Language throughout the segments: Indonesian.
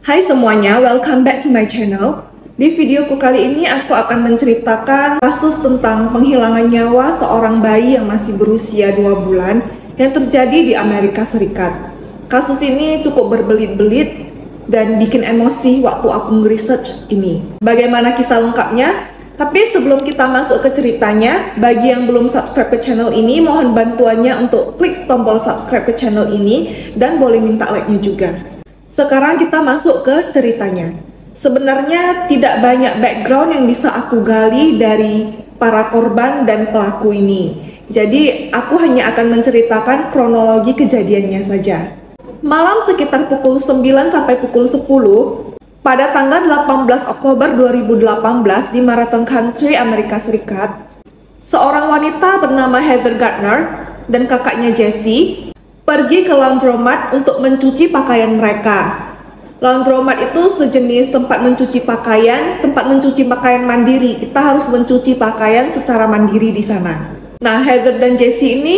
Hai semuanya, welcome back to my channel. Di videoku kali ini aku akan menceritakan kasus tentang penghilangan nyawa seorang bayi yang masih berusia 2 bulan yang terjadi di Amerika Serikat. Kasus ini cukup berbelit-belit dan bikin emosi waktu aku nge-research ini. Bagaimana kisah lengkapnya? Tapi sebelum kita masuk ke ceritanya, bagi yang belum subscribe ke channel ini, mohon bantuannya untuk klik tombol subscribe ke channel ini dan boleh minta like-nya juga. Sekarang kita masuk ke ceritanya. Sebenarnya tidak banyak background yang bisa aku gali dari para korban dan pelaku ini. Jadi aku hanya akan menceritakan kronologi kejadiannya saja. Malam sekitar pukul 9 sampai pukul 10 pada tanggal 18 Oktober 2018 di Marathon Country, Amerika Serikat, seorang wanita bernama Heather Gardner dan kakaknya Jessie pergi ke laundromat untuk mencuci pakaian mereka. Laundromat itu sejenis tempat mencuci pakaian mandiri. Kita harus mencuci pakaian secara mandiri di sana. Nah, Heather dan Jessie ini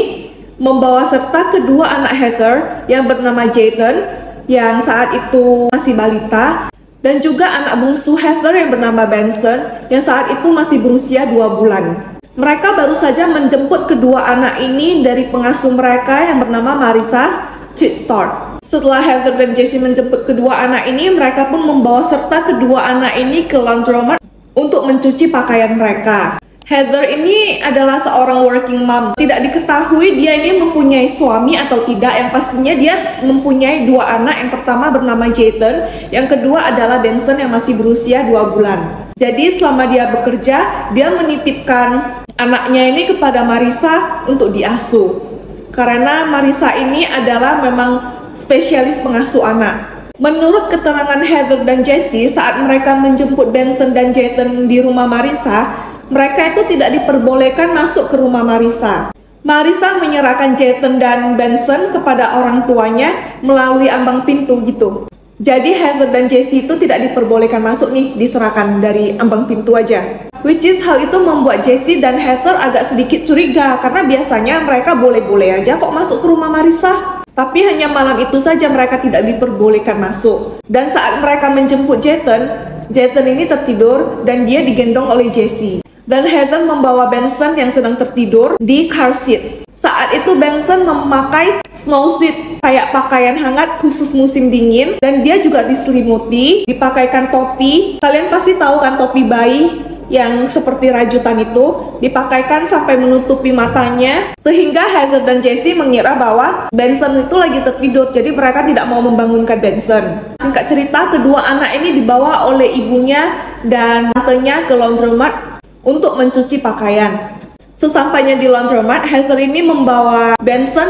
membawa serta kedua anak Heather yang bernama Jayden, yang saat itu masih balita, dan juga anak bungsu Heather yang bernama Benson, yang saat itu masih berusia 2 bulan. Mereka baru saja menjemput kedua anak ini dari pengasuh mereka yang bernama Marissa Chitstart. Setelah Heather dan Jessie menjemput kedua anak ini, mereka pun membawa serta kedua anak ini ke laundromat untuk mencuci pakaian mereka. Heather ini adalah seorang working mom. Tidak diketahui dia ini mempunyai suami atau tidak. Yang pastinya dia mempunyai 2 anak. Yang pertama bernama Jayden, yang kedua adalah Benson yang masih berusia 2 bulan. Jadi selama dia bekerja, dia menitipkan anaknya ini kepada Marissa untuk diasuh. Karena Marissa ini adalah memang spesialis pengasuh anak. Menurut keterangan Heather dan Jessie, saat mereka menjemput Benson dan Jayden di rumah Marissa, mereka itu tidak diperbolehkan masuk ke rumah Marissa. Marissa menyerahkan Jayden dan Benson kepada orang tuanya melalui ambang pintu gitu. Jadi Heather dan Jessie itu tidak diperbolehkan masuk nih, diserahkan dari ambang pintu aja. Which is hal itu membuat Jessie dan Heather agak sedikit curiga, karena biasanya mereka boleh-boleh aja kok masuk ke rumah Marissa. Tapi hanya malam itu saja mereka tidak diperbolehkan masuk. Dan saat mereka menjemput Jayden ini tertidur dan dia digendong oleh Jessie. Dan Heather membawa Benson yang sedang tertidur di car seat. Saat itu Benson memakai snowsuit, kayak pakaian hangat khusus musim dingin, dan dia juga diselimuti, dipakaikan topi. Kalian pasti tahu kan topi bayi yang seperti rajutan itu, dipakaikan sampai menutupi matanya, sehingga Heather dan Jessie mengira bahwa Benson itu lagi tertidur, jadi mereka tidak mau membangunkan Benson. Singkat cerita, kedua anak ini dibawa oleh ibunya dan tantenya ke laundromat untuk mencuci pakaian. Sesampainya di laundromat, Heather ini membawa Benson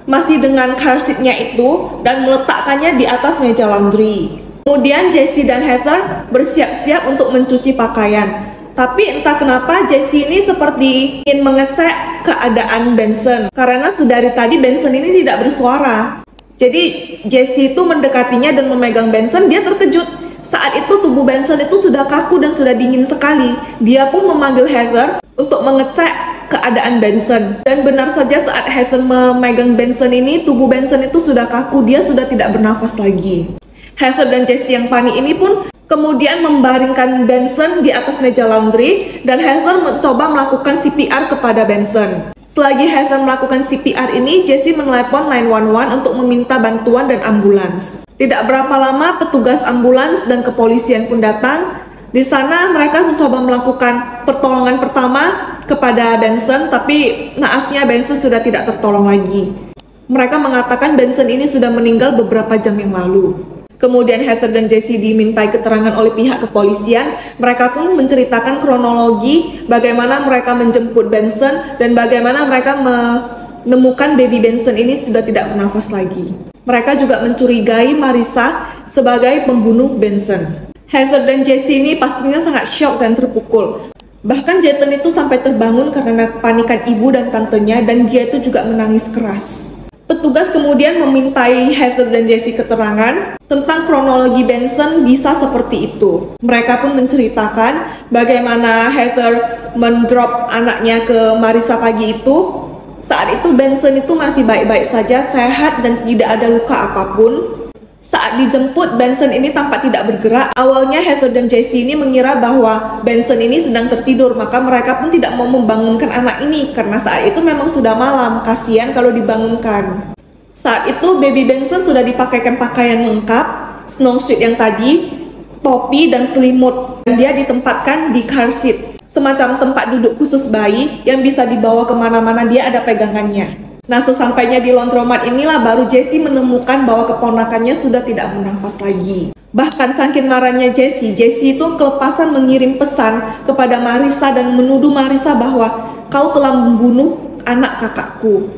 masih dengan car seat-nya itu dan meletakkannya di atas meja laundry. Kemudian Jessie dan Heather bersiap-siap untuk mencuci pakaian. Tapi entah kenapa Jessie ini seperti ingin mengecek keadaan Benson, karena sedari tadi Benson ini tidak bersuara. Jadi Jessie itu mendekatinya dan memegang Benson. Dia terkejut. Saat itu tubuh Benson itu sudah kaku dan sudah dingin sekali. Dia pun memanggil Heather untuk mengecek keadaan Benson. Dan benar saja saat Heather memegang Benson ini, tubuh Benson itu sudah kaku, dia sudah tidak bernafas lagi. Heather dan Jessie yang panik ini pun kemudian membaringkan Benson di atas meja laundry, dan Heather mencoba melakukan CPR kepada Benson. Selagi Heather melakukan CPR ini, Jessie menelepon 911 untuk meminta bantuan dan ambulans. Tidak berapa lama petugas ambulans dan kepolisian pun datang. Di sana mereka mencoba melakukan pertolongan pertama kepada Benson, tapi naasnya Benson sudah tidak tertolong lagi. Mereka mengatakan Benson ini sudah meninggal beberapa jam yang lalu. Kemudian Heather dan Jessie dimintai keterangan oleh pihak kepolisian. Mereka pun menceritakan kronologi bagaimana mereka menjemput Benson dan bagaimana mereka menemukan baby Benson ini sudah tidak bernafas lagi. Mereka juga mencurigai Marissa sebagai pembunuh Benson. Heather dan Jessie ini pastinya sangat shock dan terpukul. Bahkan Jayden itu sampai terbangun karena panikan ibu dan tantenya, dan dia itu juga menangis keras. Petugas kemudian memintai Heather dan Jessie keterangan tentang kronologi Benson bisa seperti itu. Mereka pun menceritakan bagaimana Heather mendrop anaknya ke Marissa pagi itu. Saat itu Benson itu masih baik-baik saja, sehat dan tidak ada luka apapun. Saat dijemput, Benson ini tampak tidak bergerak. Awalnya Heather dan Jesse ini mengira bahwa Benson ini sedang tertidur, maka mereka pun tidak mau membangunkan anak ini karena saat itu memang sudah malam, kasihan kalau dibangunkan. Saat itu baby Benson sudah dipakaikan pakaian lengkap, snowsuit yang tadi, topi dan selimut, dan dia ditempatkan di car seat, semacam tempat duduk khusus bayi yang bisa dibawa kemana-mana, dia ada pegangannya. Nah, sesampainya di laundromat inilah baru Jesse menemukan bahwa keponakannya sudah tidak bernafas lagi. Bahkan saking marahnya Jesse itu kelepasan mengirim pesan kepada Marissa dan menuduh Marissa bahwa kau telah membunuh anak kakakku.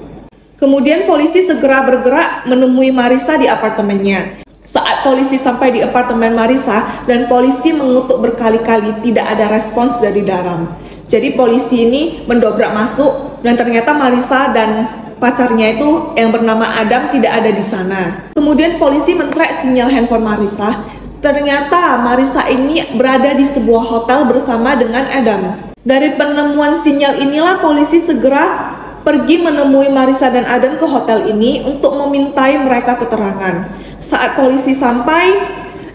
Kemudian polisi segera bergerak menemui Marissa di apartemennya. Saat polisi sampai di apartemen Marissa dan polisi mengutuk berkali-kali, tidak ada respons dari dalam. Jadi polisi ini mendobrak masuk dan ternyata Marissa dan pacarnya itu yang bernama Adam tidak ada di sana. Kemudian polisi men-track sinyal handphone Marissa. Ternyata Marissa ini berada di sebuah hotel bersama dengan Adam. Dari penemuan sinyal inilah polisi segera pergi menemui Marissa dan Adam ke hotel ini untuk memintai mereka keterangan. Saat polisi sampai,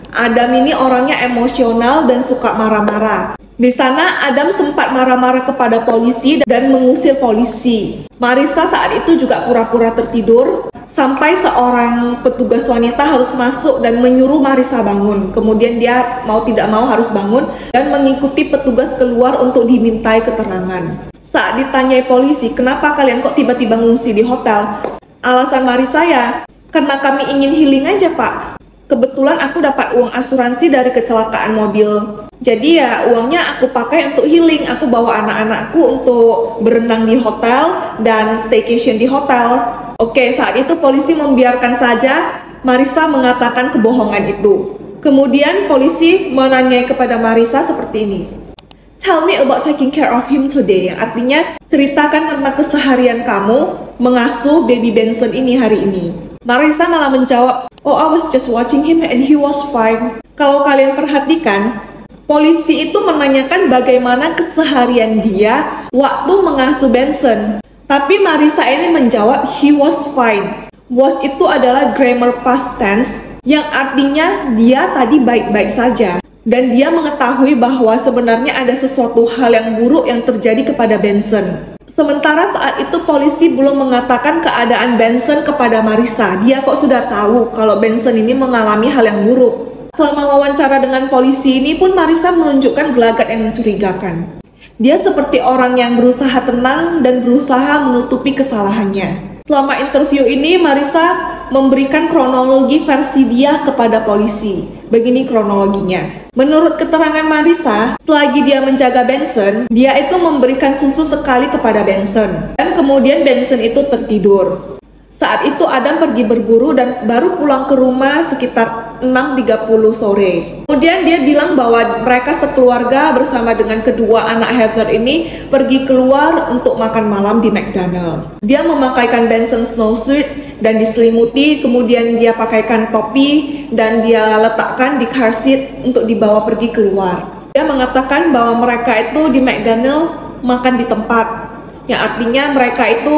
Adam ini orangnya emosional dan suka marah-marah. Di sana Adam sempat marah-marah kepada polisi dan mengusir polisi. Marissa saat itu juga pura-pura tertidur sampai seorang petugas wanita harus masuk dan menyuruh Marissa bangun. Kemudian dia mau tidak mau harus bangun dan mengikuti petugas keluar untuk dimintai keterangan. Saat ditanyai polisi, kenapa kalian kok tiba-tiba ngungsi di hotel? Alasan Marissa ya, karena kami ingin healing aja pak. Kebetulan aku dapat uang asuransi dari kecelakaan mobil. Jadi ya uangnya aku pakai untuk healing. Aku bawa anak-anakku untuk berenang di hotel dan staycation di hotel. Oke, saat itu polisi membiarkan saja Marissa mengatakan kebohongan itu. Kemudian polisi menanyai kepada Marissa seperti ini. Tell me about taking care of him today. Yang artinya ceritakan tentang keseharian kamu mengasuh baby Benson ini hari ini. Marissa malah menjawab, oh I was just watching him and he was fine. Kalau kalian perhatikan, polisi itu menanyakan bagaimana keseharian dia waktu mengasuh Benson. Tapi Marissa ini menjawab, he was fine. Was itu adalah grammar past tense, yang artinya dia tadi baik-baik saja. Dan dia mengetahui bahwa sebenarnya ada sesuatu hal yang buruk yang terjadi kepada Benson. Sementara saat itu polisi belum mengatakan keadaan Benson kepada Marissa. Dia kok sudah tahu kalau Benson ini mengalami hal yang buruk. Selama wawancara dengan polisi ini pun Marissa menunjukkan gelagat yang mencurigakan. Dia seperti orang yang berusaha tenang dan berusaha menutupi kesalahannya. Selama interview ini Marissa memberikan kronologi versi dia kepada polisi. Begini kronologinya. Menurut keterangan Marissa, selagi dia menjaga Benson, dia itu memberikan susu sekali kepada Benson. Dan kemudian Benson itu tertidur. Saat itu Adam pergi berburu dan baru pulang ke rumah sekitar 6.30 sore. Kemudian dia bilang bahwa mereka sekeluarga bersama dengan kedua anak Heather ini pergi keluar untuk makan malam di McDonald's. Dia memakaikan Benson snowsuit dan diselimuti, kemudian dia pakaikan topi dan dia letakkan di car seat untuk dibawa pergi keluar. Dia mengatakan bahwa mereka itu di McDonald's makan di tempat, yang artinya mereka itu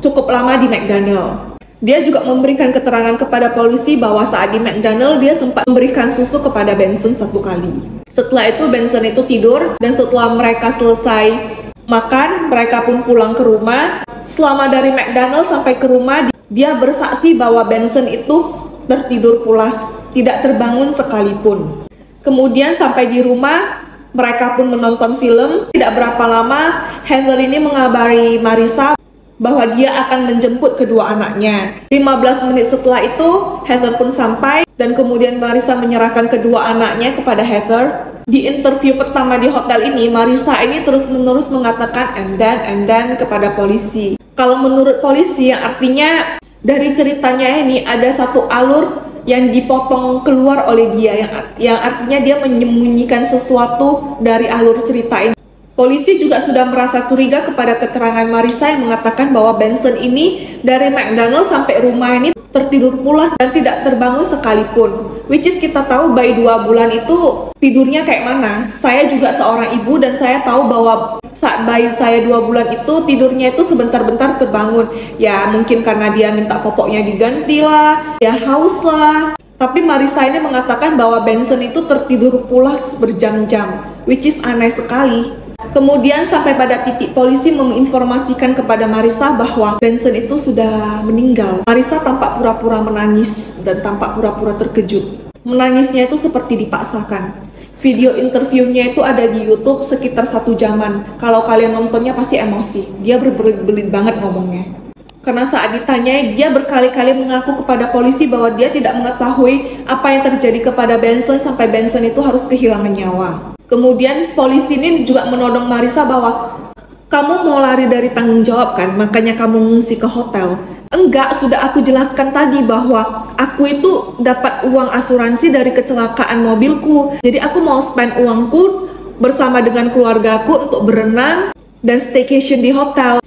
cukup lama di McDonald's. Dia juga memberikan keterangan kepada polisi bahwa saat di McDonald's dia sempat memberikan susu kepada Benson 1 kali. Setelah itu Benson itu tidur dan setelah mereka selesai makan, mereka pun pulang ke rumah. Selama dari McDonald's sampai ke rumah, dia bersaksi bahwa Benson itu tertidur pulas, tidak terbangun sekalipun. Kemudian sampai di rumah, mereka pun menonton film. Tidak berapa lama, Heather ini mengabari Marissa bahwa dia akan menjemput kedua anaknya. 15 menit setelah itu, Heather pun sampai dan kemudian Marissa menyerahkan kedua anaknya kepada Heather. Di interview pertama di hotel ini, Marissa ini terus-menerus mengatakan and then kepada polisi. Kalau menurut polisi, yang artinya dari ceritanya ini ada satu alur yang dipotong keluar oleh dia, yang artinya dia menyembunyikan sesuatu dari alur cerita ini. Polisi juga sudah merasa curiga kepada keterangan Marissa yang mengatakan bahwa Benson ini dari McDonald's sampai rumah ini tertidur pulas dan tidak terbangun sekalipun. Which is kita tahu bayi 2 bulan itu tidurnya kayak mana. Saya juga seorang ibu dan saya tahu bahwa saat bayi saya 2 bulan itu tidurnya itu sebentar-bentar terbangun. Ya mungkin karena dia minta popoknya diganti lah, dia haus lah. Tapi Marissa ini mengatakan bahwa Benson itu tertidur pulas berjam-jam, which is aneh sekali. Kemudian sampai pada titik polisi menginformasikan kepada Marissa bahwa Benson itu sudah meninggal. Marissa tampak pura-pura menangis dan tampak pura-pura terkejut. Menangisnya itu seperti dipaksakan. Video interviewnya itu ada di YouTube sekitar 1 jaman. Kalau kalian nontonnya pasti emosi. Dia berbelit-belit banget ngomongnya. Karena saat ditanya, dia berkali-kali mengaku kepada polisi bahwa dia tidak mengetahui apa yang terjadi kepada Benson sampai Benson itu harus kehilangan nyawa. Kemudian polisi ini juga menodong Marissa bahwa kamu mau lari dari tanggung jawab kan, makanya kamu mengungsi ke hotel. Enggak, sudah aku jelaskan tadi bahwa aku itu dapat uang asuransi dari kecelakaan mobilku. Jadi aku mau spend uangku bersama dengan keluargaku untuk berenang dan staycation di hotel.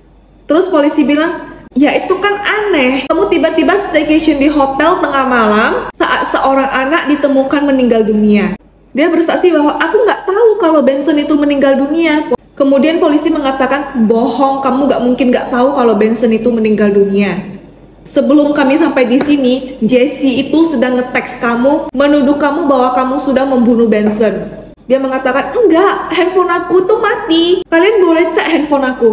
Terus polisi bilang, ya itu kan aneh, kamu tiba-tiba staycation di hotel tengah malam saat seorang anak ditemukan meninggal dunia. Dia bersaksi bahwa aku nggak tahu kalau Benson itu meninggal dunia. Kemudian polisi mengatakan, bohong, kamu nggak mungkin nggak tahu kalau Benson itu meninggal dunia. Sebelum kami sampai di sini, Jesse itu sudah nge-text kamu, menuduh kamu bahwa kamu sudah membunuh Benson. Dia mengatakan, enggak, handphone aku tuh mati, kalian boleh cek handphone aku.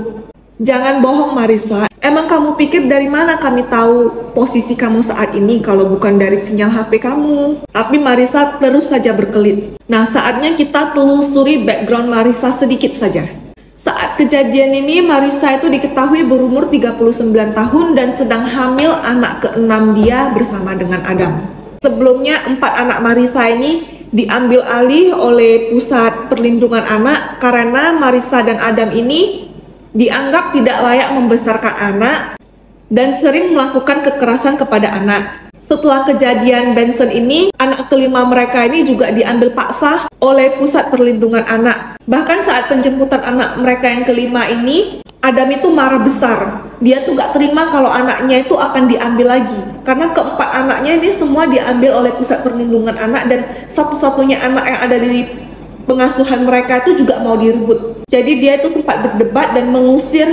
Jangan bohong Marissa, emang kamu pikir dari mana kami tahu posisi kamu saat ini kalau bukan dari sinyal HP kamu? Tapi Marissa terus saja berkelit. Nah, saatnya kita telusuri background Marissa sedikit saja. Saat kejadian ini, Marissa itu diketahui berumur 39 tahun dan sedang hamil anak ke-6 dia bersama dengan Adam. Sebelumnya, 4 anak Marissa ini diambil alih oleh Pusat Perlindungan Anak karena Marissa dan Adam ini dianggap tidak layak membesarkan anak dan sering melakukan kekerasan kepada anak. Setelah kejadian Benson ini, anak kelima mereka ini juga diambil paksa oleh Pusat Perlindungan Anak. Bahkan saat penjemputan anak mereka yang kelima ini, Adam itu marah besar. Dia tuh gak terima kalau anaknya itu akan diambil lagi. Karena keempat anaknya ini semua diambil oleh Pusat Perlindungan Anak dan satu-satunya anak yang ada di pengasuhan mereka itu juga mau direbut. Jadi dia itu sempat berdebat dan mengusir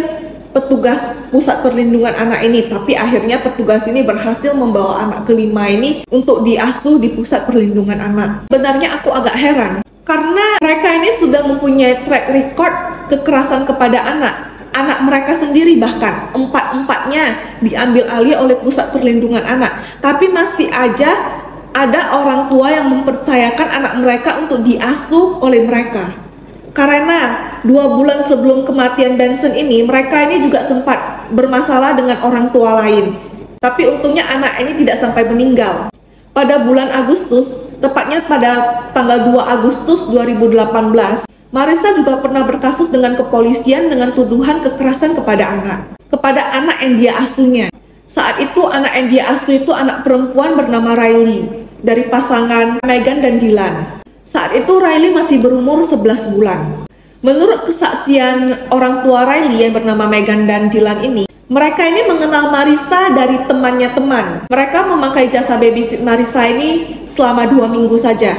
petugas Pusat Perlindungan Anak ini. Tapi akhirnya petugas ini berhasil membawa anak kelima ini untuk diasuh di Pusat Perlindungan Anak. Sebenarnya aku agak heran karena mereka ini sudah mempunyai track record kekerasan kepada anak mereka sendiri, bahkan empat-empatnya diambil alih oleh Pusat Perlindungan Anak. Tapi masih aja ada orang tua yang mempercayakan anak mereka untuk diasuh oleh mereka. Karena 2 bulan sebelum kematian Benson ini, mereka ini juga sempat bermasalah dengan orang tua lain. Tapi untungnya anak ini tidak sampai meninggal. Pada bulan Agustus, tepatnya pada tanggal 2 Agustus 2018, Marissa juga pernah berkasus dengan kepolisian dengan tuduhan kekerasan kepada anak yang dia asuhnya. Saat itu anak yang dia asuh itu anak perempuan bernama Riley dari pasangan Megan dan Dylan. Saat itu Riley masih berumur 11 bulan. Menurut kesaksian orang tua Riley yang bernama Megan dan Dylan ini, mereka ini mengenal Marissa dari temannya teman. Mereka memakai jasa babysit Marissa ini selama 2 minggu saja.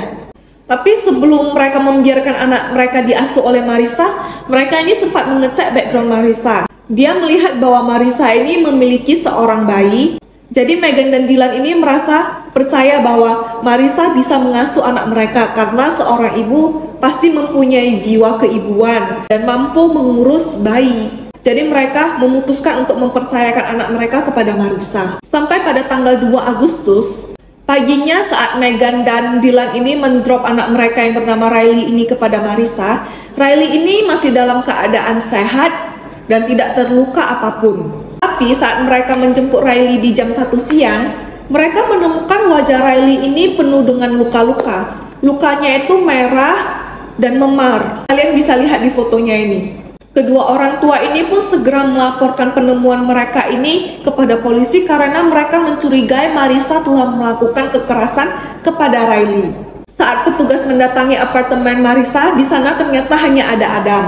Tapi sebelum mereka membiarkan anak mereka diasuh oleh Marissa, mereka ini sempat mengecek background Marissa. Dia melihat bahwa Marissa ini memiliki seorang bayi. Jadi Megan dan Dylan ini merasa percaya bahwa Marissa bisa mengasuh anak mereka karena seorang ibu pasti mempunyai jiwa keibuan dan mampu mengurus bayi. Jadi mereka memutuskan untuk mempercayakan anak mereka kepada Marissa. Sampai pada tanggal 2 Agustus, paginya saat Megan dan Dylan ini mendrop anak mereka yang bernama Riley ini kepada Marissa, Riley ini masih dalam keadaan sehat dan tidak terluka apapun. Tapi saat mereka menjemput Riley di jam 1 siang, mereka menemukan wajah Riley ini penuh dengan luka-luka. Lukanya itu merah dan memar. Kalian bisa lihat di fotonya ini. Kedua orang tua ini pun segera melaporkan penemuan mereka ini kepada polisi karena mereka mencurigai Marissa telah melakukan kekerasan kepada Riley. Saat petugas mendatangi apartemen Marissa, di sana ternyata hanya ada Adam.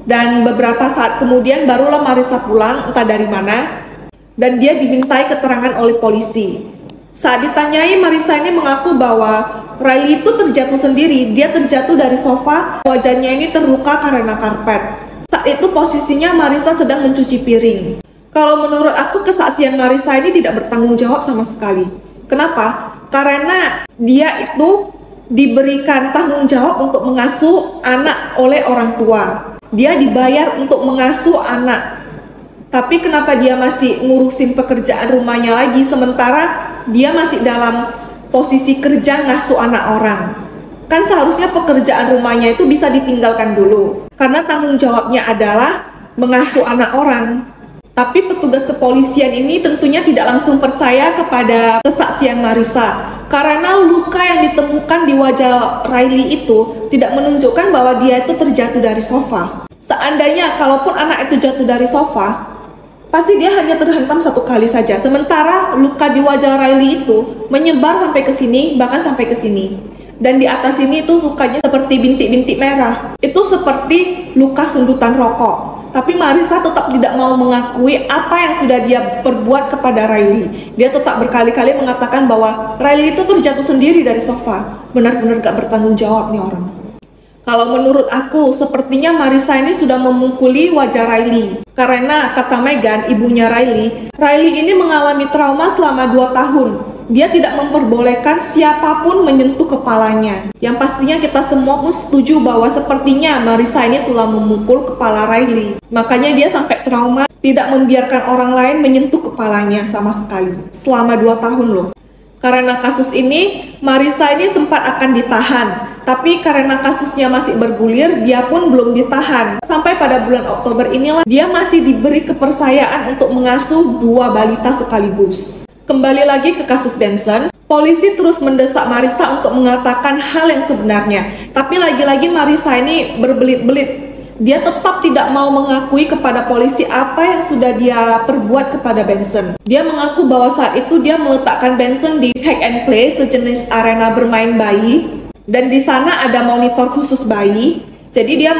Dan beberapa saat kemudian barulah Marissa pulang, entah dari mana, dan dia dimintai keterangan oleh polisi. Saat ditanyai, Marissa ini mengaku bahwa Riley itu terjatuh sendiri. Dia terjatuh dari sofa, wajahnya ini terluka karena karpet. Saat itu posisinya Marissa sedang mencuci piring. Kalau menurut aku kesaksian Marissa ini tidak bertanggung jawab sama sekali. Kenapa? karena dia itu diberikan tanggung jawab untuk mengasuh anak oleh orang tua. Dia dibayar untuk mengasuh anak. Tapi kenapa dia masih ngurusin pekerjaan rumahnya lagi, sementara dia masih dalam posisi kerja ngasuh anak orang? Kan seharusnya pekerjaan rumahnya itu bisa ditinggalkan dulu, karena tanggung jawabnya adalah mengasuh anak orang. Tapi petugas kepolisian ini tentunya tidak langsung percaya kepada kesaksian Marissa, karena luka yang ditemukan di wajah Riley itu tidak menunjukkan bahwa dia itu terjatuh dari sofa. Seandainya kalaupun anak itu jatuh dari sofa, pasti dia hanya terhentam satu kali saja. Sementara luka di wajah Riley itu menyebar sampai ke sini, bahkan sampai ke sini. Dan di atas ini itu lukanya seperti bintik-bintik merah. Itu seperti luka sundutan rokok. Tapi Marissa tetap tidak mau mengakui apa yang sudah dia perbuat kepada Riley. Dia tetap berkali-kali mengatakan bahwa Riley itu terjatuh sendiri dari sofa. Benar-benar gak bertanggung jawab nih orang. Kalau menurut aku, sepertinya Marissa ini sudah memukuli wajah Riley. Karena kata Megan, ibunya Riley ini mengalami trauma selama 2 tahun. Dia tidak memperbolehkan siapapun menyentuh kepalanya. Yang pastinya kita semua pun setuju bahwa sepertinya Marissa ini telah memukul kepala Riley. Makanya dia sampai trauma, tidak membiarkan orang lain menyentuh kepalanya sama sekali. Selama 2 tahun loh. Karena kasus ini, Marissa ini sempat akan ditahan. Tapi karena kasusnya masih bergulir, dia pun belum ditahan. Sampai pada bulan Oktober inilah, dia masih diberi kepercayaan untuk mengasuh 2 balita sekaligus. Kembali lagi ke kasus Benson, polisi terus mendesak Marissa untuk mengatakan hal yang sebenarnya. Tapi lagi-lagi Marissa ini berbelit-belit. Dia tetap tidak mau mengakui kepada polisi apa yang sudah dia perbuat kepada Benson. Dia mengaku bahwa saat itu dia meletakkan Benson di Hack and Play, sejenis arena bermain bayi. Dan di sana ada monitor khusus bayi. Jadi dia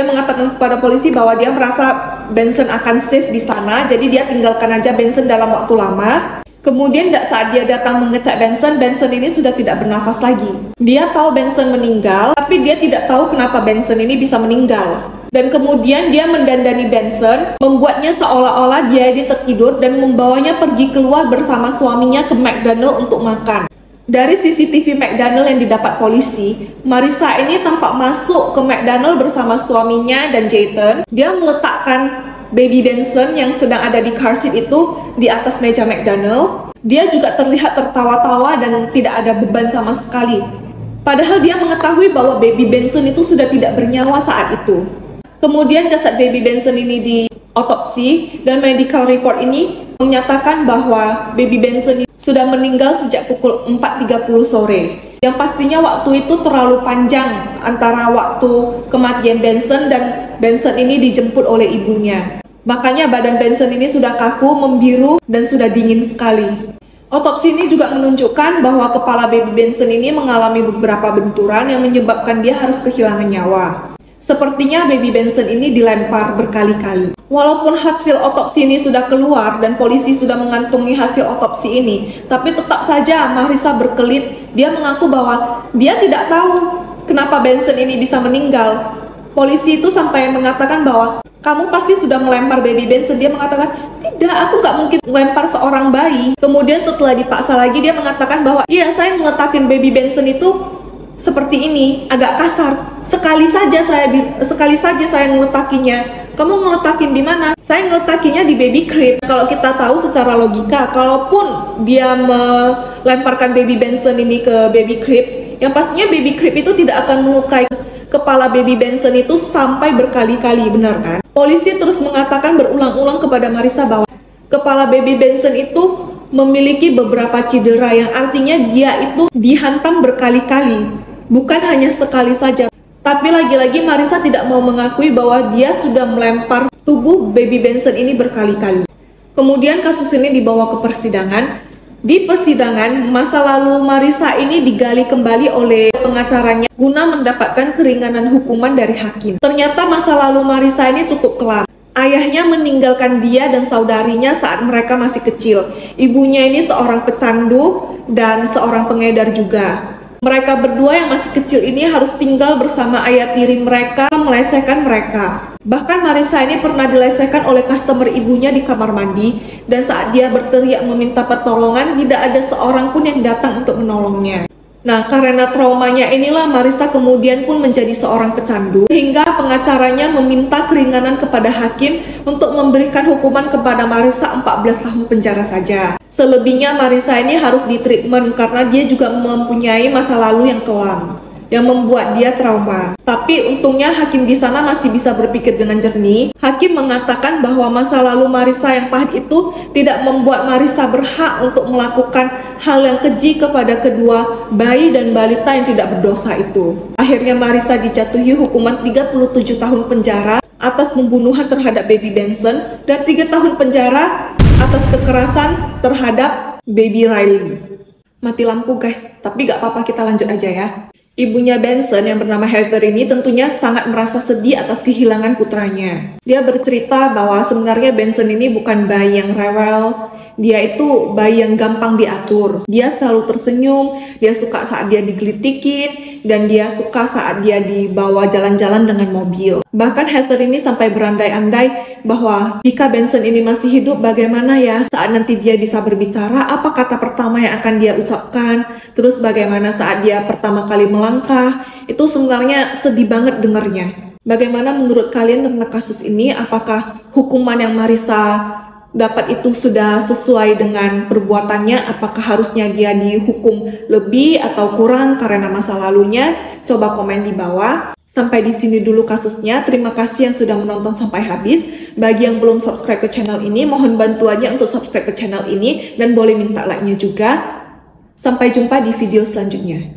mengatakan kepada polisi bahwa dia merasa Benson akan safe di sana, jadi dia tinggalkan aja Benson dalam waktu lama. Kemudian saat dia datang mengecek Benson ini sudah tidak bernafas lagi. Dia tahu Benson meninggal, tapi dia tidak tahu kenapa Benson ini bisa meninggal. Dan kemudian dia mendandani Benson, membuatnya seolah-olah dia ini tertidur dan membawanya pergi keluar bersama suaminya ke McDonald untuk makan. Dari CCTV McDonald yang didapat polisi, Marissa ini tampak masuk ke McDonald bersama suaminya dan Jayton. Dia meletakkan baby Benson yang sedang ada di car seat itu di atas meja McDonald. Dia juga terlihat tertawa-tawa dan tidak ada beban sama sekali. Padahal dia mengetahui bahwa baby Benson itu sudah tidak bernyawa saat itu. Kemudian jasad baby Benson ini diotopsi dan medical report ini menyatakan bahwa baby Benson sudah meninggal sejak pukul 4.30 sore. Yang pastinya waktu itu terlalu panjang antara waktu kematian Benson dan Benson ini dijemput oleh ibunya. Makanya badan Benson ini sudah kaku, membiru, dan sudah dingin sekali. Otopsi ini juga menunjukkan bahwa kepala baby Benson ini mengalami beberapa benturan yang menyebabkan dia harus kehilangan nyawa. Sepertinya baby Benson ini dilempar berkali-kali. Walaupun hasil otopsi ini sudah keluar dan polisi sudah mengantongi hasil otopsi ini, tapi tetap saja Marissa berkelit. Dia mengaku bahwa dia tidak tahu kenapa Benson ini bisa meninggal. Polisi itu sampai mengatakan bahwa kamu pasti sudah melempar baby Benson. Dia mengatakan, tidak, aku nggak mungkin melempar seorang bayi. Kemudian setelah dipaksa lagi, dia mengatakan bahwa iya, saya meletakin baby Benson itu seperti ini, agak kasar. Sekali saja saya ngeletakinya. Kamu ngeletakin di mana? Saya ngeletakinya di baby crib. Kalau kita tahu secara logika, kalaupun dia melemparkan baby Benson ini ke baby crib, yang pastinya baby crib itu tidak akan melukai kepala baby Benson itu sampai berkali-kali, benar kan? Polisi terus mengatakan berulang-ulang kepada Marissa bahwa kepala baby Benson itu memiliki beberapa cedera, yang artinya dia itu dihantam berkali-kali, bukan hanya sekali saja. Tapi lagi-lagi Marissa tidak mau mengakui bahwa dia sudah melempar tubuh baby Benson ini berkali-kali. Kemudian kasus ini dibawa ke persidangan. Di persidangan, masa lalu Marissa ini digali kembali oleh pengacaranya guna mendapatkan keringanan hukuman dari hakim. Ternyata masa lalu Marissa ini cukup kelam. Ayahnya meninggalkan dia dan saudarinya saat mereka masih kecil. Ibunya ini seorang pecandu dan seorang pengedar juga. Mereka berdua yang masih kecil ini harus tinggal bersama ayah tiri mereka, melecehkan mereka. Bahkan Marissa ini pernah dilecehkan oleh customer ibunya di kamar mandi, dan saat dia berteriak meminta pertolongan, tidak ada seorang pun yang datang untuk menolongnya. Nah, karena traumanya inilah Marissa kemudian pun menjadi seorang pecandu, hingga pengacaranya meminta keringanan kepada hakim untuk memberikan hukuman kepada Marissa 14 tahun penjara saja. Selebihnya Marissa ini harus ditreatment karena dia juga mempunyai masa lalu yang kelam, yang membuat dia trauma. Tapi untungnya hakim di sana masih bisa berpikir dengan jernih. Hakim mengatakan bahwa masa lalu Marissa yang pahit itu tidak membuat Marissa berhak untuk melakukan hal yang keji kepada kedua bayi dan balita yang tidak berdosa itu. Akhirnya Marissa dijatuhi hukuman 37 tahun penjara atas pembunuhan terhadap baby Benson dan 3 tahun penjara atas kekerasan terhadap baby Riley. Mati lampu guys, tapi gak apa-apa, kita lanjut aja ya. Ibunya Benson yang bernama Heather ini tentunya sangat merasa sedih atas kehilangan putranya. Dia bercerita bahwa sebenarnya Benson ini bukan bayi yang rewel, dia itu bayi yang gampang diatur. Dia selalu tersenyum, dia suka saat dia digelitikin, dan dia suka saat dia dibawa jalan-jalan dengan mobil. Bahkan Heather ini sampai berandai-andai bahwa jika Benson ini masih hidup, bagaimana ya saat nanti dia bisa berbicara, apa kata pertama yang akan dia ucapkan, terus bagaimana saat dia pertama kali melangkah. Itu sebenarnya sedih banget dengarnya. Bagaimana menurut kalian tentang kasus ini? Apakah hukuman yang Marissa dapat itu sudah sesuai dengan perbuatannya? Apakah harusnya dia dihukum lebih atau kurang karena masa lalunya? Coba komen di bawah. Sampai di sini dulu kasusnya. Terima kasih yang sudah menonton sampai habis. Bagi yang belum subscribe ke channel ini, mohon bantuannya untuk subscribe ke channel ini dan boleh minta like-nya juga. Sampai jumpa di video selanjutnya.